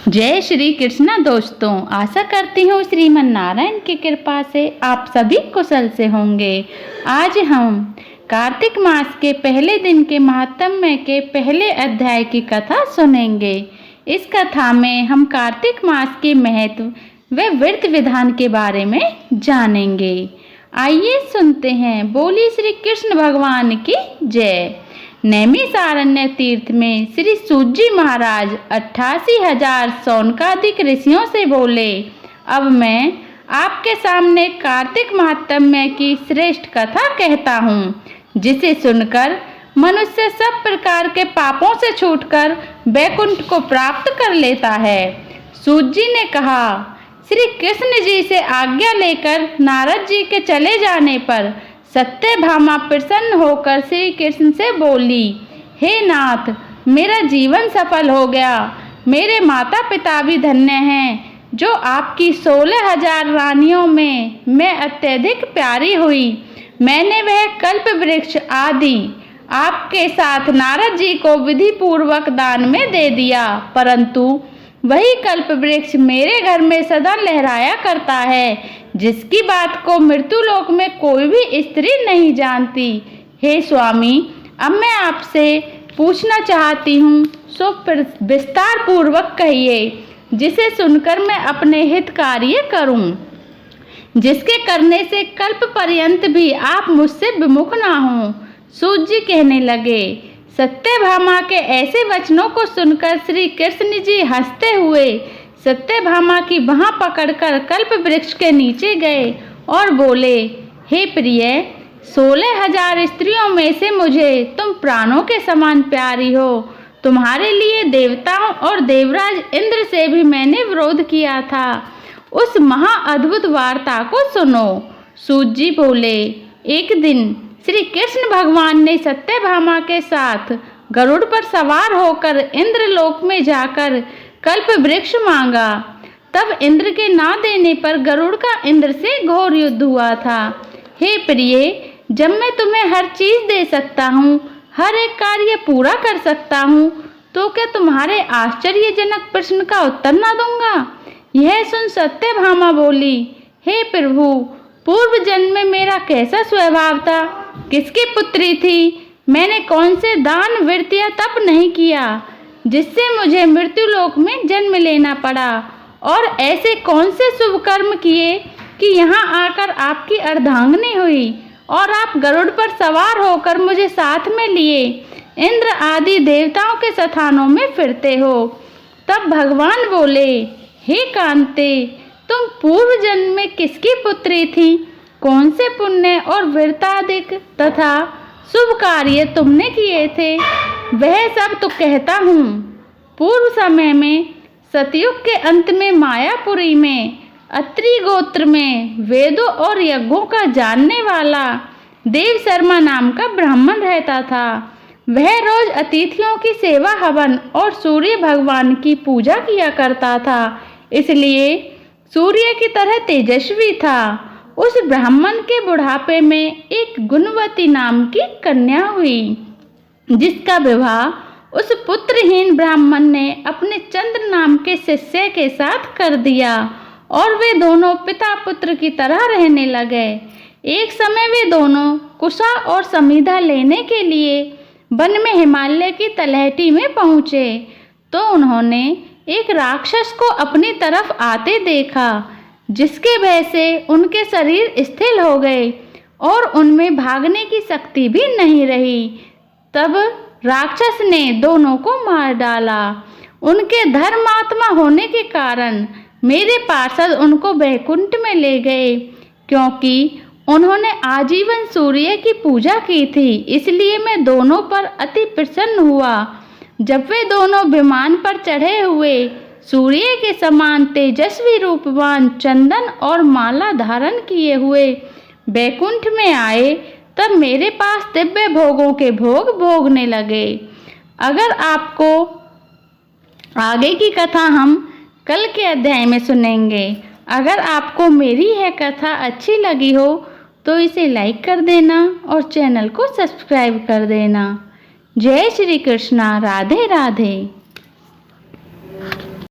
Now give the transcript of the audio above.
जय श्री कृष्णा दोस्तों, आशा करती हूँ श्रीमन नारायण की कृपा से आप सभी कुशल से होंगे। आज हम कार्तिक मास के पहले दिन के महात्म्य के पहले अध्याय की कथा सुनेंगे। इस कथा में हम कार्तिक मास के महत्व व व्रत विधान के बारे में जानेंगे। आइए सुनते हैं। बोली श्री कृष्ण भगवान की जय। नैमिषारण्य तीर्थ में श्री सूतजी महाराज 88,000 शौनकादिक ऋषियों से बोले, अब मैं आपके सामने कार्तिक महात्म्य की श्रेष्ठ कथा कहता हूँ, जिसे सुनकर मनुष्य सब प्रकार के पापों से छूटकर वैकुंठ को प्राप्त कर लेता है। सूत जी ने कहा, श्री कृष्ण जी से आज्ञा लेकर नारद जी के चले जाने पर सत्यभामा प्रसन्न होकर श्री कृष्ण से बोली, हे नाथ, मेरा जीवन सफल हो गया। मेरे माता पिता भी धन्य हैं, जो आपकी 16,000 रानियों में मैं अत्यधिक प्यारी हुई। मैंने वह कल्प वृक्ष आदि आपके साथ नारद जी को विधि पूर्वक दान में दे दिया, परंतु वही कल्प वृक्ष मेरे घर में सदा लहराया करता है, जिसकी बात को मृत्युलोक में कोई भी स्त्री नहीं जानती। हे स्वामी, अब मैं आपसे पूछना चाहती हूँ, सो विस्तार पूर्वक कहिए, जिसे सुनकर मैं अपने हित कार्य करूँ, जिसके करने से कल्प पर्यंत भी आप मुझसे विमुख ना हों। सूत जी कहने लगे। सत्यभामा के ऐसे वचनों को सुनकर श्री कृष्ण जी हंसते हुए सत्यभामा की बाँह पकड़कर कल्प वृक्ष के नीचे गए और बोले, हे प्रिय, 16,000 स्त्रियों में से मुझे तुम प्राणों के समान प्यारी हो। तुम्हारे लिए देवताओं और देवराज इंद्र से भी मैंने विरोध किया था। उस महा अद्भुत वार्ता को सुनो। सूत जी बोले, एक दिन श्री कृष्ण भगवान ने सत्यभामा के साथ गरुड़ पर सवार होकर इंद्रलोक में जाकर कल्प वृक्ष मांगा। तब इंद्र के ना देने पर गरुड़ का इंद्र से घोर युद्ध हुआ था। हे प्रिय, जब मैं तुम्हें हर चीज दे सकता हूँ, हर एक कार्य पूरा कर सकता हूँ, तो क्या तुम्हारे आश्चर्यजनक प्रश्न का उत्तर ना दूंगा? यह सुन सत्यभामा बोली, हे प्रभु, पूर्व जन्म में मेरा कैसा स्वभाव था, किसकी पुत्री थी, मैंने कौन से दान व्रत या तप नहीं किया जिससे मुझे मृत्युलोक में जन्म लेना पड़ा, और ऐसे कौन से शुभ कर्म किए कि यहाँ आकर आपकी अर्धांगिनी हुई और आप गरुड़ पर सवार होकर मुझे साथ में लिए इंद्र आदि देवताओं के स्थानों में फिरते हो। तब भगवान बोले, हे कांते, तुम पूर्व जन्म में किसकी पुत्री थी, कौन से पुण्य और व्रतादिक तथा शुभ कार्य तुमने किए थे, वह सब तो कहता हूँ। पूर्व समय में सतयुग के अंत में मायापुरी में अत्रि गोत्र में वेदों और यज्ञों का जानने वाला देव शर्मा नाम का ब्राह्मण रहता था। वह रोज अतिथियों की सेवा हवन और सूर्य भगवान की पूजा किया करता था, इसलिए सूर्य की तरह तेजस्वी था। उस ब्राह्मण के बुढ़ापे में एक गुणवती नाम की कन्या हुई, जिसका विवाह उस पुत्रहीन ब्राह्मण ने अपने चंद्र नाम के शिष्य के साथ कर दिया और वे दोनों पिता पुत्र की तरह रहने लगे। एक समय वे दोनों कुशा और समीधा लेने के लिए वन में हिमालय की तलहटी में पहुँचे, तो उन्होंने एक राक्षस को अपनी तरफ आते देखा, जिसके भय से उनके शरीर स्थिर हो गए और उनमें भागने की शक्ति भी नहीं रही। तब राक्षस ने दोनों को मार डाला। उनके धर्मात्मा होने के कारण मेरे पार्षद उनको वैकुंठ में ले गए, क्योंकि उन्होंने आजीवन सूर्य की पूजा की थी, इसलिए मैं दोनों पर अति प्रसन्न हुआ। जब वे दोनों विमान पर चढ़े हुए सूर्य के समान तेजस्वी रूपवान चंदन और माला धारण किए हुए वैकुंठ में आए, तब मेरे पास दिव्य भोगों के भोग भोगने लगे। अगर आपको आगे की कथा हम कल के अध्याय में सुनेंगे। अगर आपको मेरी यह कथा अच्छी लगी हो तो इसे लाइक कर देना और चैनल को सब्सक्राइब कर देना। जय श्री कृष्णा। राधे राधे।